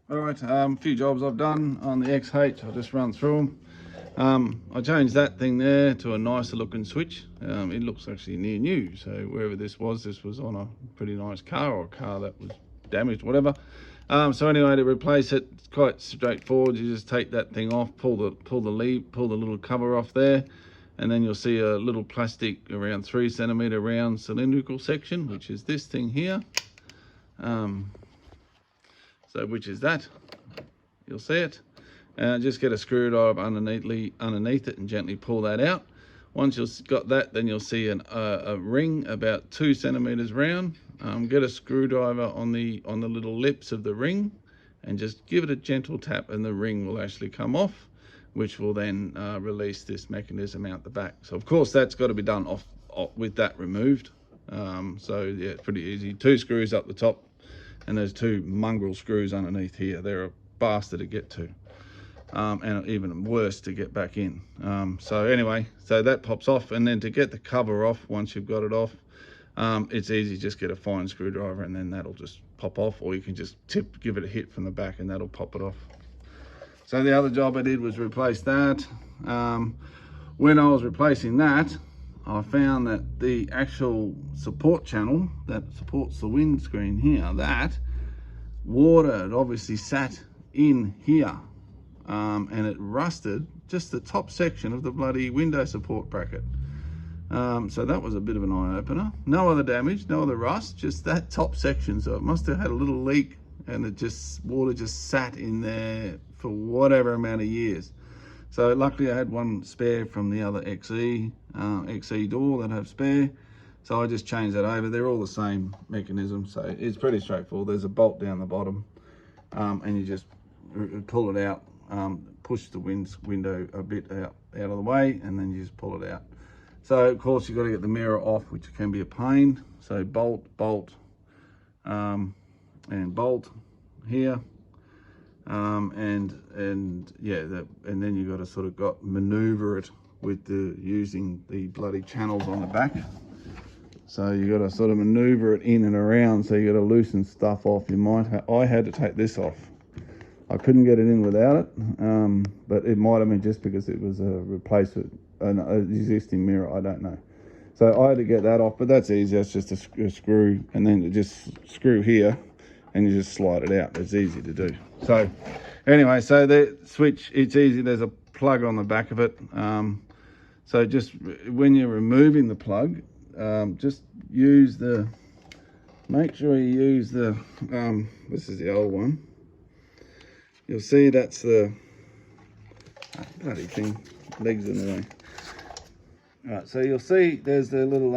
All right, a few jobs I've done on the XH. I'll just run through them. I changed that thing there to a nicer looking switch. It looks actually near new, so wherever this was on a pretty nice car, or a car that was damaged, whatever. So anyway, to replace it, it's quite straightforward. You just take that thing off, pull the little cover off there, and then you'll see a little plastic around 3 centimeter round cylindrical section, which is this thing here. So which is that, you'll see it. Just get a screwdriver underneath it and gently pull that out. Once you've got that, then you'll see a ring about 2 centimeters round. Get a screwdriver on the little lips of the ring and just give it a gentle tap, and the ring will actually come off, which will then release this mechanism out the back. So of course that's got to be done off with that removed. So yeah, it's pretty easy. 2 screws up the top, and there's 2 mongrel screws underneath here. They're a bastard to get to, and even worse to get back in. So anyway, so that pops off, and then to get the cover off, once you've got it off, it's easy. Just get a fine screwdriver, and then that'll just pop off, or you can just give it a hit from the back, and that'll pop it off. So the other job I did was replace that. When I was replacing that, I found that the actual support channel that supports the windscreen here, that water had obviously sat in here, and it rusted just the top section of the bloody window support bracket. So that was a bit of an eye-opener. No other damage, no other rust, just that top section. So it must have had a little leak, and water just sat in there for whatever amount of years. So luckily I had one spare from the other XE door that I have spare. So I just changed that over. They're all the same mechanism, so it's pretty straightforward. There's a bolt down the bottom, and you just pull it out, push the window a bit out of the way, and then you just pull it out. So of course you've got to get the mirror off, which can be a pain. So bolt, and bolt here. And then you've got to sort of maneuver it with using the bloody channels on the back. So you got to sort of maneuver it in and around. So you got to loosen stuff off. I had to take this off. I couldn't get it in without it, but it might have been just because it was a replacement, an existing mirror. I don't know. So I had to get that off, but that's easy. That's just a screw, and then just screw here, and you just slide it out. It's easy to do. So anyway, so the switch, it's easy. There's a plug on the back of it. So just when you're removing the plug, just make sure you use the, this is the old one. You'll see that's the bloody thing, legs in the way. All right, so you'll see there's the little,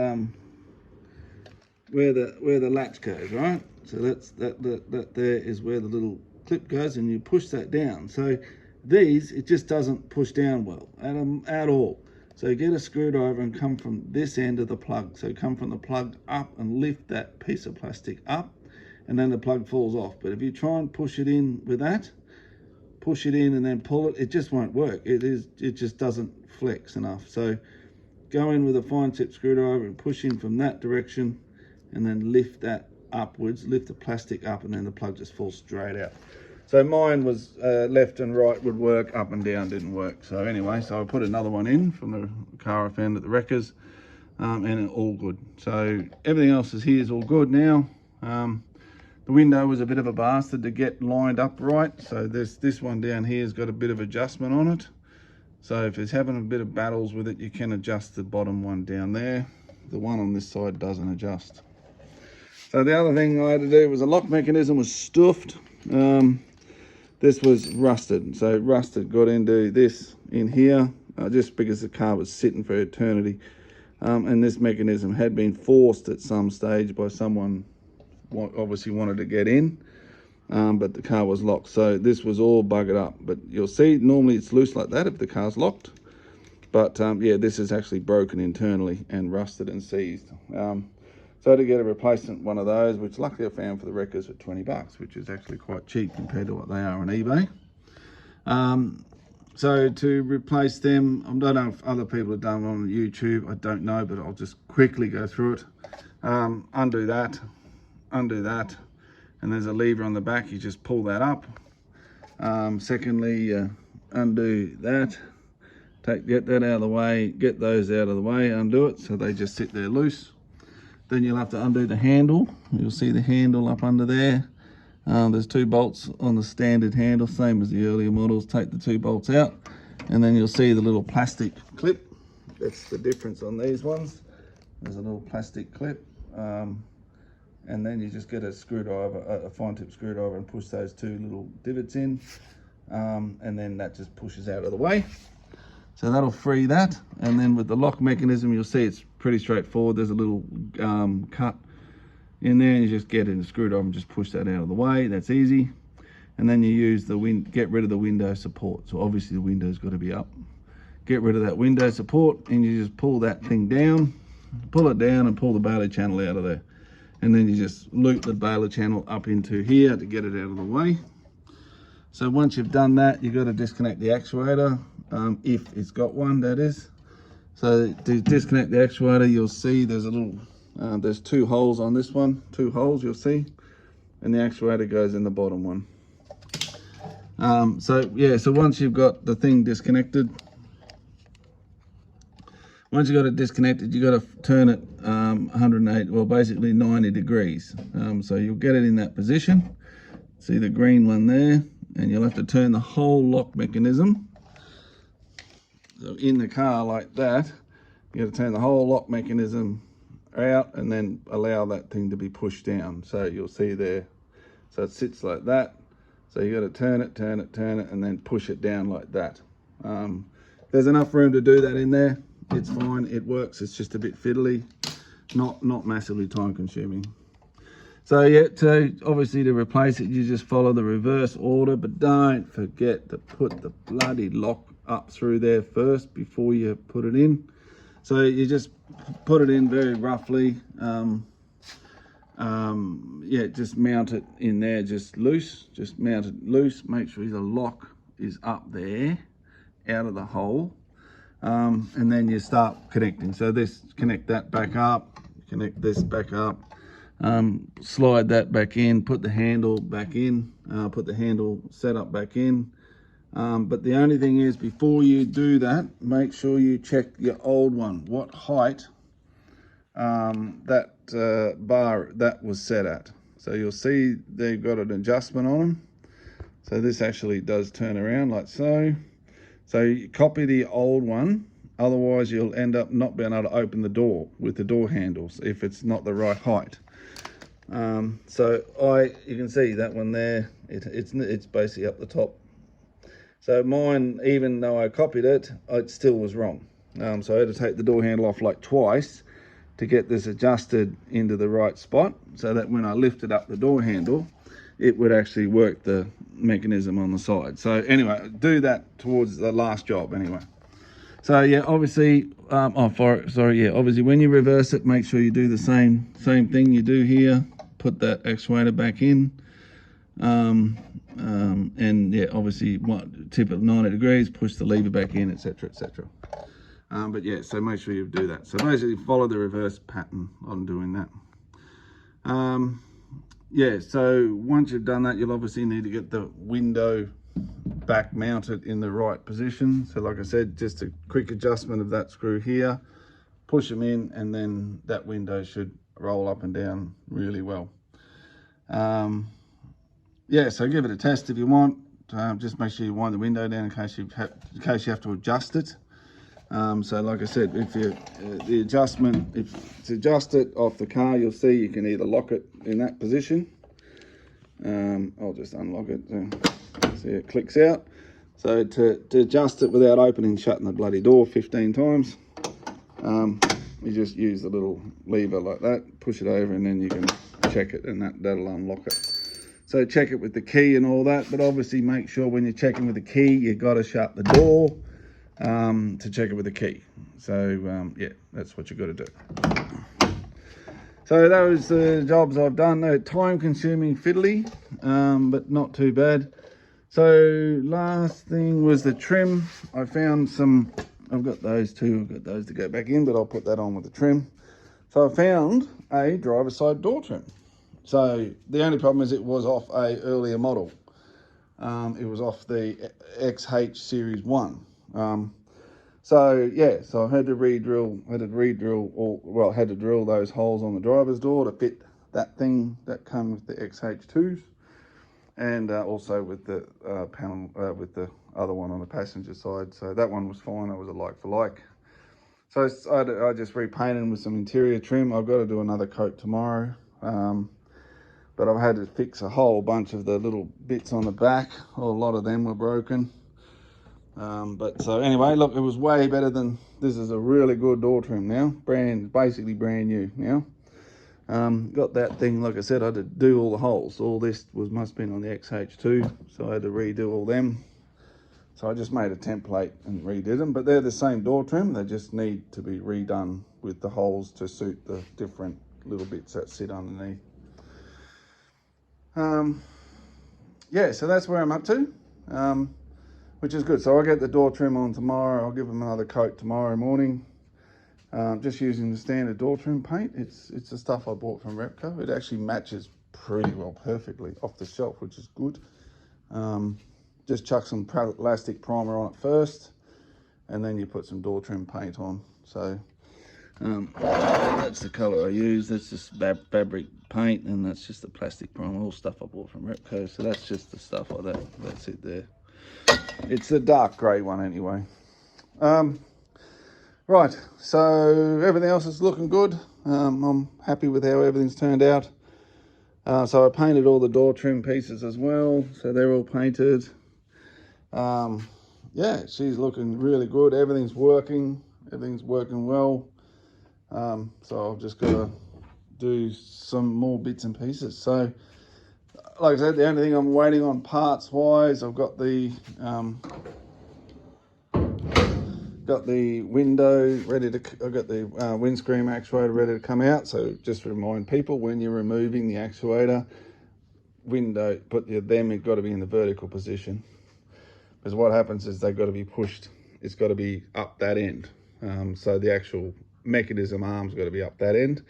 where the latch goes, right? So that there is where the little clip goes, and you push that down. So it just doesn't push down well at all. So get a screwdriver and come from this end of the plug. So come from the plug up and lift that piece of plastic up, and then the plug falls off. But if you try and push it in with that, push it in and then pull it, it just won't work. It just doesn't flex enough. So go in with a fine tip screwdriver and push in from that direction, and then lift that upwards, lift the plastic up, and then the plug just falls straight out. So mine was left and right would work, up and down didn't work. So anyway, so I put another one in from the car I found at the wreckers, and it all good. So everything else is all good now. The window was a bit of a bastard to get lined up right. So this one down here has got a bit of adjustment on it. So if it's having a bit of battles with it, you can adjust the bottom one down there. The one on this side doesn't adjust. So the other thing I had to do was the lock mechanism was stuffed. This was rusted. So rusted got into this in here, just because the car was sitting for eternity. And this mechanism had been forced at some stage by someone obviously wanted to get in, but the car was locked. So this was all buggered up. But you'll see normally it's loose like that if the car's locked. But yeah, this is actually broken internally and rusted and seized. So to get a replacement one of those, which luckily I found for the wreckers at 20 bucks, which is actually quite cheap compared to what they are on eBay. So to replace them, I don't know if other people have done it on YouTube, I don't know, but I'll just quickly go through it. Undo that, and there's a lever on the back. You just pull that up, Secondly, undo that, get that out of the way, get those out of the way, undo it so they just sit there loose. Then you'll have to undo the handle. You'll see the handle up under there. There's 2 bolts on the standard handle, same as the earlier models. Take the 2 bolts out, and then you'll see the little plastic clip. That's the difference on these ones. There's a little plastic clip, and then you just get a screwdriver, a fine tip screwdriver, and push those 2 little divots in, and then that just pushes out of the way. So that'll free that. And then with the lock mechanism, you'll see it's pretty straightforward. There's a little cut in there, and you just get in the screwdriver and just push that out of the way. That's easy. And then you use get rid of the window support. So obviously the window's got to be up. Get rid of that window support, and you just pull that thing down, pull it down, and pull the baler channel out of there. And then you just loop the baler channel up into here to get it out of the way. So once you've done that, you've got to disconnect the actuator, if it's got one, that is. So to disconnect the actuator, you'll see there's a little, there's 2 holes on this one, 2 holes you'll see, and the actuator goes in the bottom one. So yeah, so once you've got the thing disconnected, once you've got it disconnected, you've got to turn it 108, well basically 90 degrees. So you'll get it in that position. See the green one there, and you'll have to turn the whole lock mechanism. So in the car like that, you got to turn the whole lock mechanism out and then allow that thing to be pushed down. So you'll see there, so it sits like that. So you got to turn it, and then push it down like that. There's enough room to do that in there. It's fine, it works. It's just a bit fiddly, not massively time consuming. So yeah, obviously to replace it, you just follow the reverse order, but don't forget to put the bloody lock up through there first before you put it in. So you just put it in very roughly. Yeah, just mount it in there, just loose. Just mount it loose. Make sure the lock is up there, out of the hole, and then you start connecting. So connect that back up, connect this back up. Slide that back in, put the handle back in, put the handle setup back in. But the only thing is, before you do that, make sure you check your old one, what height that bar that was set at. So you'll see they've got an adjustment on them. So this actually does turn around like so. So you copy the old one, otherwise you'll end up not being able to open the door with the door handles if it's not the right height. So you can see that one there, it's basically up the top. So mine, even though I copied it, it still was wrong. So I had to take the door handle off like twice to get this adjusted into the right spot, so that when I lifted up the door handle, it would actually work the mechanism on the side. So anyway, do that towards the last job anyway. So yeah, obviously, obviously when you reverse it, make sure you do the same thing you do here. Put that actuator back in, and yeah, obviously tip it 90 degrees, push the lever back in, etc, etc. But yeah, so make sure you do that. So basically follow the reverse pattern on doing that. Yeah, so once you've done that, you'll obviously need to get the window back mounted in the right position. So like I said, just a quick adjustment of that screw here, push them in, and then that window should roll up and down really well. Yeah, so give it a test if you want. Just make sure you wind the window down in case you have to adjust it. So like I said, if the adjustment, if it's adjusted off the car, you'll see you can either lock it in that position. I'll just unlock it. See, it clicks out. So to adjust it without opening and shutting the bloody door 15 times, you just use the little lever like that, push it over, and then you can check it, and that'll unlock it. So check it with the key and all that, but obviously make sure when you're checking with the key, you've got to shut the door to check it with the key. So yeah, that's what you've got to do. So those are the jobs I've done. They're time consuming, fiddly, but not too bad. So last thing was the trim. I found some, I've got those two, I've got those to go back in, but I'll put that on with the trim. So I found a driver's side door trim. So the only problem is it was off a earlier model. It was off the XH Series 1. So yeah, so I had to re-drill, had to drill those holes on the driver's door to fit that thing that comes with the XH2s, and also with the panel, with the other one on the passenger side. So that one was fine, it was a like for like. So I just repainted with some interior trim. I've got to do another coat tomorrow. But I've had to fix a whole bunch of the little bits on the back. A lot of them were broken. But so anyway, look, it was way better than, this is a really good door trim now. Basically brand new now. Got that thing, like I said, I had to do all the holes. All this must have been on the XH2, so I had to redo all them. So I just made a template and redid them, but they're the same door trim. They just need to be redone with the holes to suit the different little bits that sit underneath. Yeah, so that's where I'm up to, which is good. So I'll get the door trim on tomorrow. I'll give them another coat tomorrow morning. Just using the standard door trim paint. It's the stuff I bought from Repco. It actually matches pretty well, perfectly off the shelf, which is good. Just chuck some plastic primer on it first, and then you put some door trim paint on. So that's the color I use. That's just fabric paint, and that's just the plastic primer, all stuff I bought from Repco. So that's just the stuff like that. That's it there. It's the dark grey one anyway. Right, so everything else is looking good. I'm happy with how everything's turned out. So I painted all the door trim pieces as well, so they're all painted. Yeah, she's looking really good. Everything's working well. So I've just got to do some more bits and pieces. So like I said, the only thing I'm waiting on parts wise, I've got the window ready to, I've got the windscreen actuator ready to come out. So just to remind people, when you're removing the actuator, them have got to be in the vertical position, because what happens is they've got to be pushed. It's got to be up that end. So the actual mechanism arm's got to be up that end.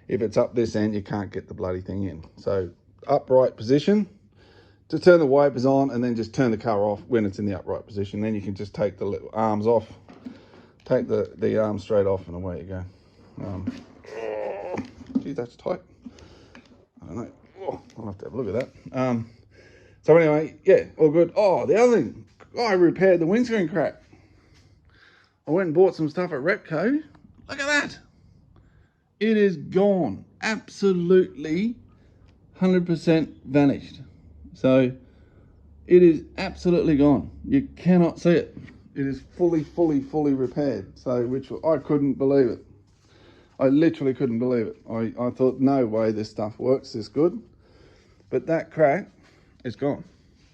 If it's up this end, you can't get the bloody thing in. So upright position to turn the wipers on, and then just turn the car off when it's in the upright position. Then you can just take the arms off, take the arms straight off, and away you go. Gee, that's tight. I don't know. Oh, I'll have to have a look at that. So anyway, yeah, all good. Oh, the other thing, I repaired the windscreen crack. I went and bought some stuff at Repco. Look at that. It is gone. Absolutely 100% vanished. So it is absolutely gone. You cannot see it. It is fully repaired. So, which I couldn't believe it. I literally couldn't believe it. I thought, no way this stuff works this good. But that crack is gone.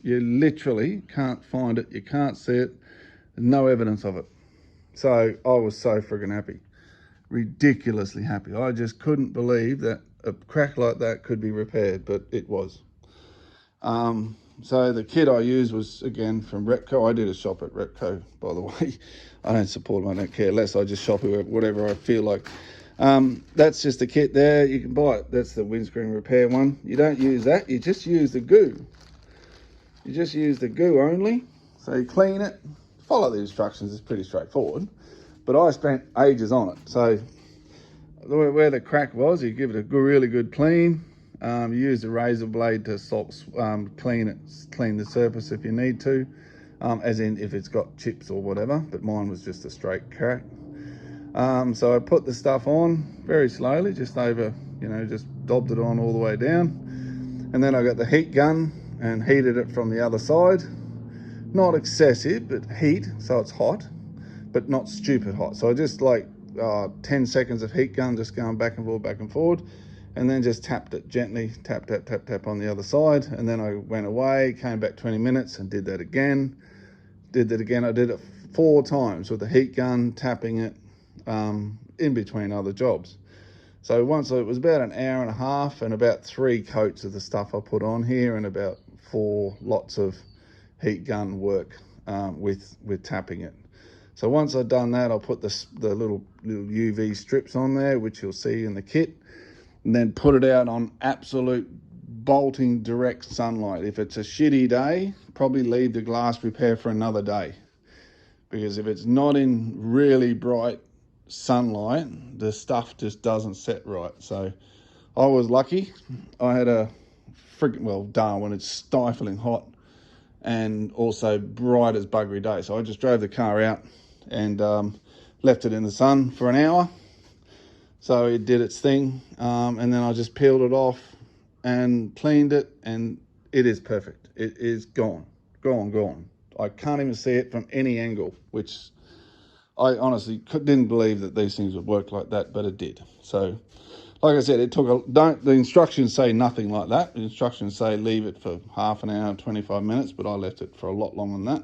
You literally can't find it. You can't see it. There's no evidence of it. So I was so friggin' happy. Ridiculously happy. I just couldn't believe that a crack like that could be repaired, but it was. So the kit I used was, again, from Repco. I did a shop at Repco, by the way. I don't support them, I don't care less. I just shop whatever I feel like. That's just the kit there. You can buy it. That's the windscreen repair one. You don't use that. You just use the goo. You just use the goo only. So you clean it. Follow the instructions. It's pretty straightforward. But I spent ages on it. So where the crack was, you give it a really good clean. You use a razor blade to clean the surface if you need to, as in if it's got chips or whatever. But mine was just a straight crack. So I put the stuff on very slowly, just over, just dobbed it on all the way down. And then I got the heat gun and heated it from the other side. Not excessive, but heat, so it's hot, but not stupid hot. So I just 10 seconds of heat gun, just going back and forward, and then just tapped it gently, tap on the other side. And then I went away, came back 20 minutes and did that again. I did it 4 times with the heat gun, tapping it, in between other jobs. So once it was about an hour and a half, and about 3 coats of the stuff I put on here, and about 4 lots of heat gun work with tapping it. So once I've done that, I'll put the little UV strips on there, which you'll see in the kit, and then put it out on absolute bolting direct sunlight. If it's a shitty day, probably leave the glass repair for another day, because if it's not in really bright sunlight, the stuff just doesn't set right. So I was lucky. I had a freaking, well, Darwin, it's stifling hot and also bright as buggery day. So I just drove the car out and left it in the sun for an hour. So it did its thing. And then I just peeled it off and cleaned it, and it is perfect. It is gone. I can't even see it from any angle, which I honestly didn't believe that these things would work like that, but it did. So, like I said, it took the instructions say nothing like that. The instructions say leave it for half an hour, 25 minutes, but I left it for a lot longer than that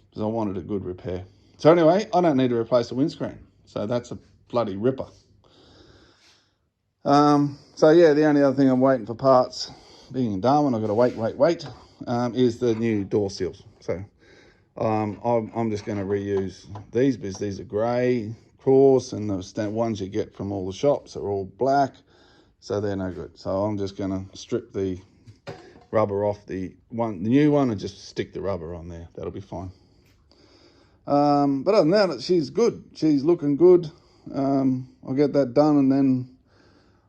because I wanted a good repair. So anyway, I don't need to replace the windscreen. So that's a bloody ripper. So yeah, the only other thing I'm waiting for parts, being in Darwin, I've got to wait, is the new door seals. So I'm just going to reuse these because these are grey, coarse, and the ones you get from all the shops are all black, so they're no good. So I'm just going to strip the rubber off the new one and just stick the rubber on there. That'll be fine. But other than that, she's good. She's looking good. I'll get that done, and then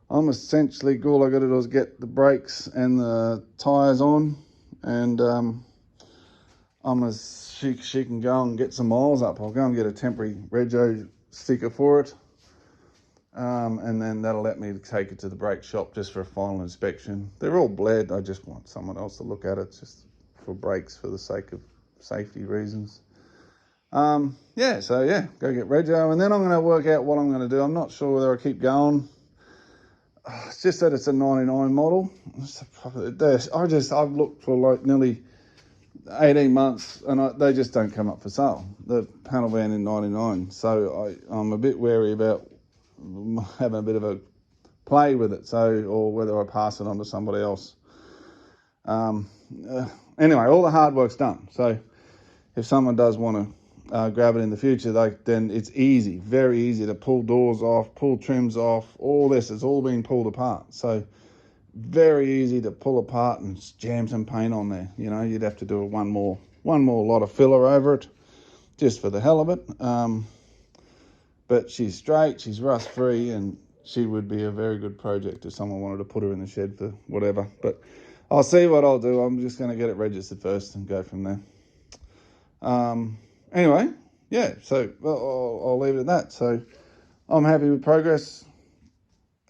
I'm essentially, all I got to do is get the brakes and the tyres on, and she can go and get some miles up. I'll go and get a temporary rego sticker for it, and then that'll let me take it to the brake shop just for a final inspection. They're all bled. I just want someone else to look at it, just for brakes, for the sake of safety reasons. Go get rego, and then I'm going to work out what I'm going to do. I'm not sure whether I keep going. It's just that it's a 99 model. I've looked for like nearly 18 months and they just don't come up for sale, the panel van in 99. So I'm a bit wary about having a bit of a play with it, or whether I pass it on to somebody else. Anyway, all the hard work's done. So if someone does want to grab it in the future, then it's easy, very easy to pull doors off, pull trims off. All this has all been pulled apart, so very easy to pull apart and jam some paint on there. You know, you'd have to do one more lot of filler over it just for the hell of it. But she's straight, she's rust free, and she would be a very good project if someone wanted to put her in the shed for whatever. But I'll see what I'll do. I'm just going to get it registered first and go from there. Anyway, yeah, so I'll leave it at that. So I'm happy with progress,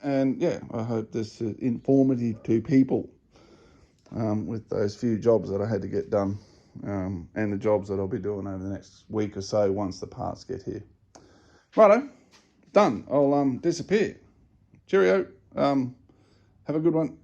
and yeah, I hope this is informative to people with those few jobs that I had to get done, and the jobs that I'll be doing over the next week or so once the parts get here. Righto, done. I'll disappear. Cheerio. Have a good one.